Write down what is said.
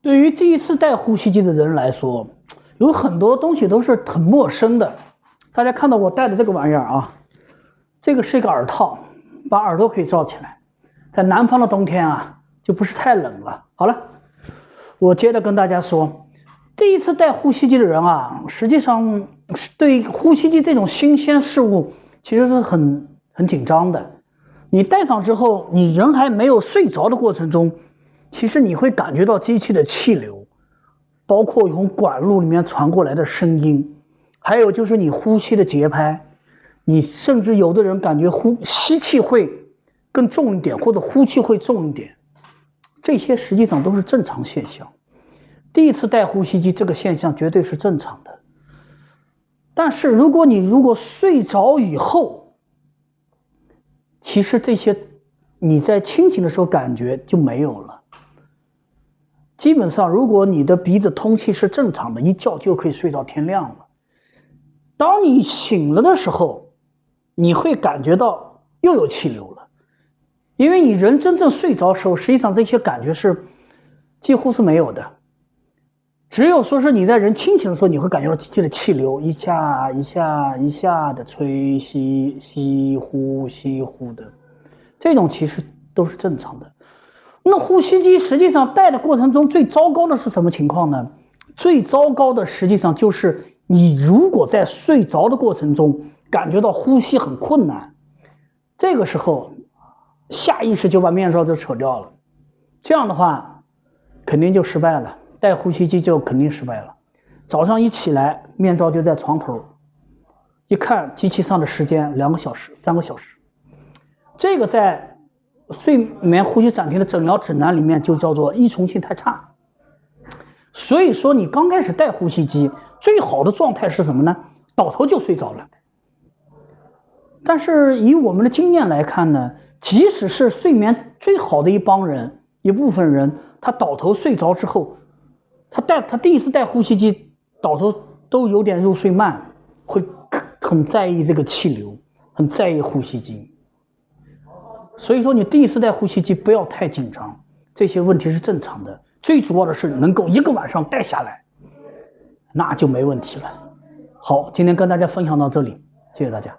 对于第一次戴呼吸机的人来说，有很多东西都是很陌生的。大家看到我戴的这个玩意儿啊，这个是一个耳套，把耳朵可以罩起来。在南方的冬天啊，就不是太冷了。好了，我接着跟大家说，第一次戴呼吸机的人啊，实际上对呼吸机这种新鲜事物其实是很紧张的。你戴上之后，你人还没有睡着的过程中，其实你会感觉到机器的气流，包括从管路里面传过来的声音，还有就是你呼吸的节拍，你甚至有的人感觉吸气会更重一点，或者呼气会重一点，这些实际上都是正常现象。第一次戴呼吸机这个现象绝对是正常的，但是如果睡着以后，其实这些你在清醒的时候感觉就没有了。基本上如果你的鼻子通气是正常的，一觉就可以睡到天亮了。当你醒了的时候，你会感觉到又有气流了，因为你人真正睡着的时候，实际上这些感觉是几乎是没有的。只有说是你在人清醒的时候，你会感觉到机器的气流一下一下一下的吹吸吸呼吸呼的，这种其实都是正常的。那呼吸机实际上戴的过程中最糟糕的是什么情况呢？最糟糕的实际上就是你如果在睡着的过程中感觉到呼吸很困难，这个时候下意识就把面罩就扯掉了，这样的话肯定就失败了，戴呼吸机就肯定失败了。早上一起来，面罩就在床头，一看机器上的时间2个小时、3个小时，这个在睡眠呼吸暂停的诊疗指南里面就叫做依从性太差。所以说你刚开始戴呼吸机最好的状态是什么呢？倒头就睡着了。但是以我们的经验来看呢，即使是睡眠最好的一部分人，他倒头睡着之后，他第一次戴呼吸机倒头都有点入睡慢，会很在意这个气流，很在意呼吸机。所以说你第一次戴呼吸机不要太紧张，这些问题是正常的，最主要的是能够1个晚上戴下来，那就没问题了。好，今天跟大家分享到这里，谢谢大家。